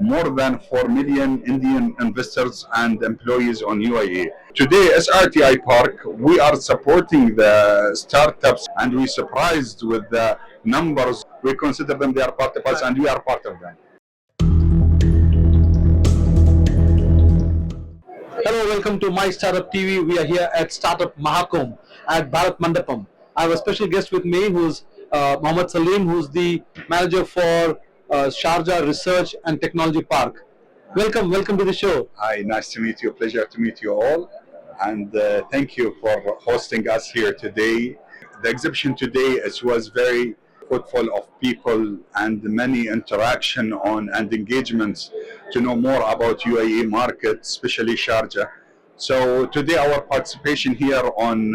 more than 4 million Indian investors and employees on UAE. Today, SRTI Park, we are supporting the startups and we're surprised with the numbers. We consider them, they are part of us and we are part of them. Hello, welcome to My Startup TV. We are here at Startup Mahakumbh at Bharat Mandapam. I have a special guest with me who's Mohammed Salim, who's the manager for Sharjah Research and Technology Park. Welcome to the show. Hi, nice to meet you. Pleasure to meet you all. And thank you for hosting us here today. The exhibition today was very full of people and many interaction and engagements to know more about UAE market, especially Sharjah. So today our participation here on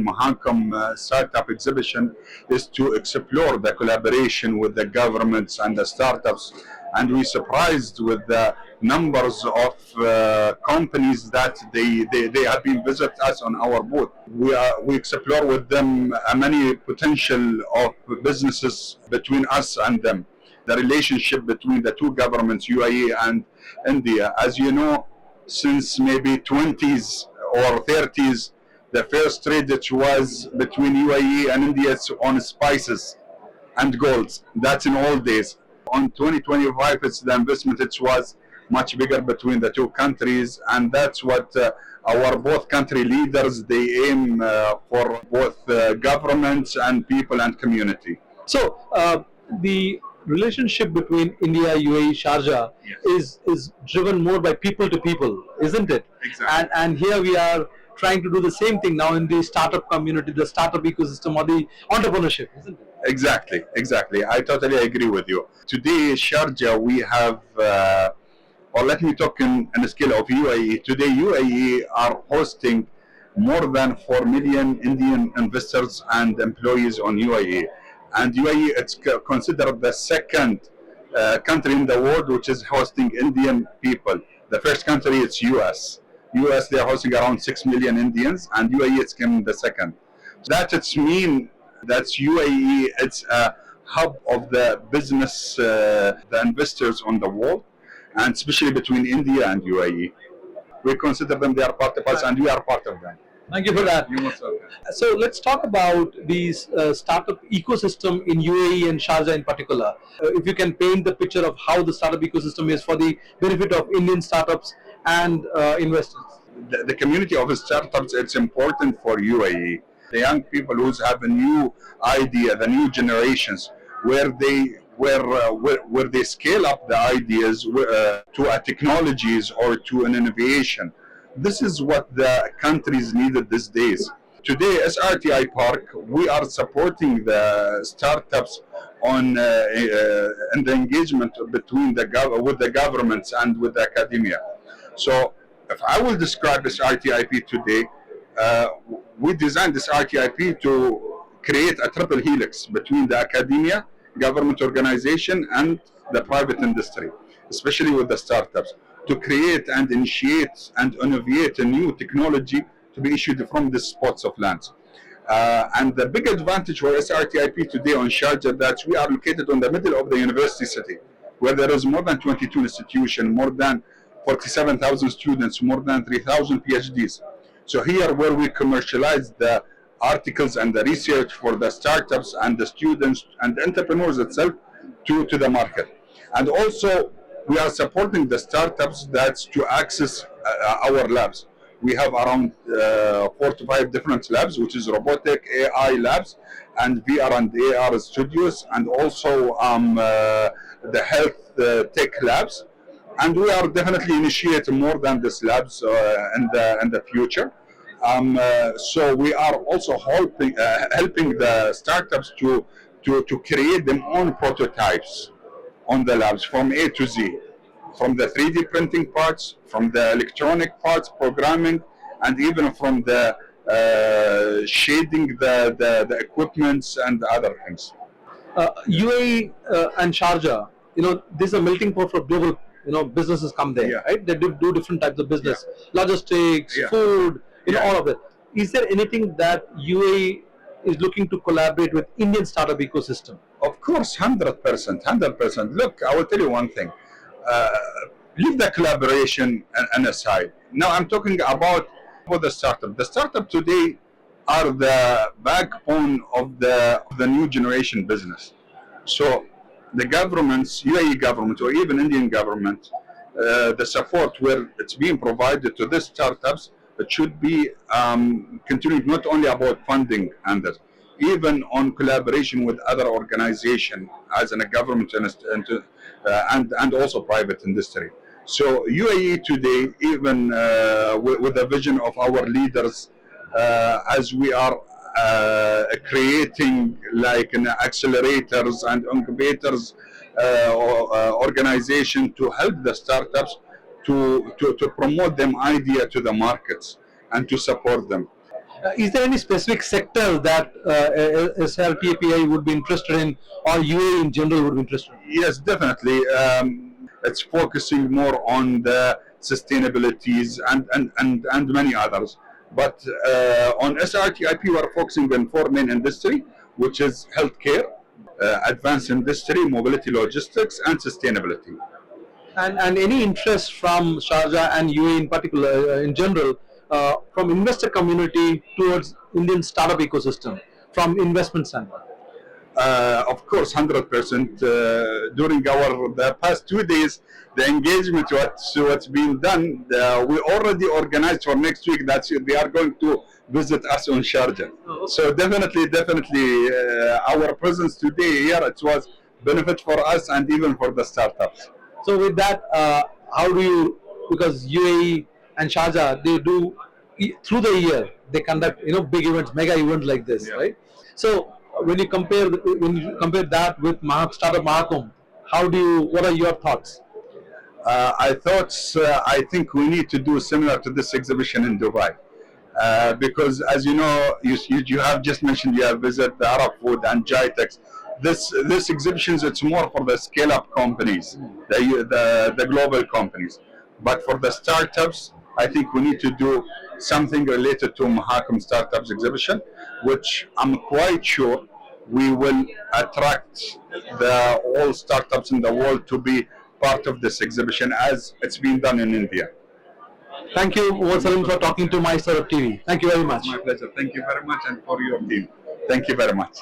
Mahakumbh Startup Exhibition is to explore the collaboration with the governments and the startups, and we're surprised with the numbers of companies that they have been visit us on our booth. We explore with them many potential of businesses between us and them. The relationship between the two governments, UAE and India. As you know, since maybe 20s or 30s, the first trade that was between UAE and India on spices and golds. That's in old days. On 2025, it's the investment. It was much bigger between the two countries, and that's what our both country leaders they aim for both governments and people and community. So the relationship between India, UAE, Sharjah is driven more by people to people, isn't it? Exactly. And here we are trying to do the same thing now in the startup community, the startup ecosystem, or the entrepreneurship, isn't it? Exactly. I totally agree with you. Today, Sharjah, we have, or let me talk in a scale of UAE. Today, UAE are hosting more than 4 million Indian investors and employees on UAE. And UAE, it's considered the second country in the world which is hosting Indian people. The first country, it's US. US, they are hosting around 6 million Indians, and UAE, it's coming the second. That it's mean that's UAE, it's a hub of the business, the investors on the world, and especially between India and UAE. We consider them, they are part of us, and we are part of them. Thank you for that. You're most welcome. So let's talk about the startup ecosystem in UAE and Sharjah in particular. If you can paint the picture of how the startup ecosystem is for the benefit of Indian startups and investors. The community of startups, it's important for UAE. The young people who have a new idea, the new generations, where they scale up the ideas to technologies or to an innovation. This is what the countries needed these days. Today, SRTI Park, we are supporting the startups on in the engagement between with the governments and with the academia. So, if I will describe this RTIP today, we designed this RTIP to create a triple helix between the academia, government organization, and the private industry, especially with the startups, to create and initiate and innovate a new technology to be issued from the spots of land. And the big advantage for SRTIP today on Sharjah that we are located on the middle of the university city, where there is more than 22 institutions, more than 47,000 students, more than 3,000 PhDs. So here where we commercialize the articles and the research for the startups and the students and the entrepreneurs itself to the market. And also we are supporting the startups that's to access our labs. We have around 4 to 5 different labs, which is robotic, AI labs, and VR and AR studios, and also the health tech labs. And we are definitely initiating more than these labs in the future. So we are also helping the startups to create their own prototypes on the labs from A to Z, from the 3D printing parts, from the electronic parts, programming, and even from the shading the equipments and other things. UAE and Sharjah, this is a melting pot for global, businesses come there, right? They do different types of business, logistics, food, all of it. Is there anything that UAE is looking to collaborate with Indian startup ecosystem? Of course, 100%. Look, I will tell you one thing. uh, leave the collaboration and aside. Now I'm talking about the startup. The startup today are the backbone of the new generation business. So the governments, UAE government or even Indian government, the support where it's being provided to the startups, it should be continuing not only about funding and this, even on collaboration with other organizations as in a government and also private industry. So UAE today, even with the vision of our leaders, as we are creating like an accelerators and incubators organization to help the startups to promote them idea to the markets and to support them. Is there any specific sector that SRTIP would be interested in, or UAE in general would be interested in? Yes, definitely. It's focusing more on the sustainabilities and many others. But on SRTIP, we are focusing on four main industry, which is healthcare, advanced industry, mobility logistics, and sustainability. And any interest from Sharjah and UAE in particular, in general, from investor community towards Indian startup ecosystem, from investment standpoint? Of course, 100%. During the past 2 days, the engagement what's been done, we already organized for next week that they are going to visit us on Sharjah. So definitely, our presence today here, it was benefit for us and even for the startups. So with that, how do you, because UAE and Sharjah, they do through the year, they conduct big events, mega events like this, Yeah. right? So when you compare that with Startup Mahakumbh, what are your thoughts? I think we need to do similar to this exhibition in Dubai. Because as you know, you have just mentioned you have visited the Arab Food and Jitex. This exhibitions, it's more for the scale-up companies, the global companies. But for the startups, I think we need to do something related to Mahakumbh Startups exhibition, which I'm quite sure we will attract all startups in the world to be part of this exhibition as it's been done in India. Thank you, Mohammed Salim, for talking to My Startup TV. Thank you very much. My pleasure. Thank you very much, and for your team. Thank you very much.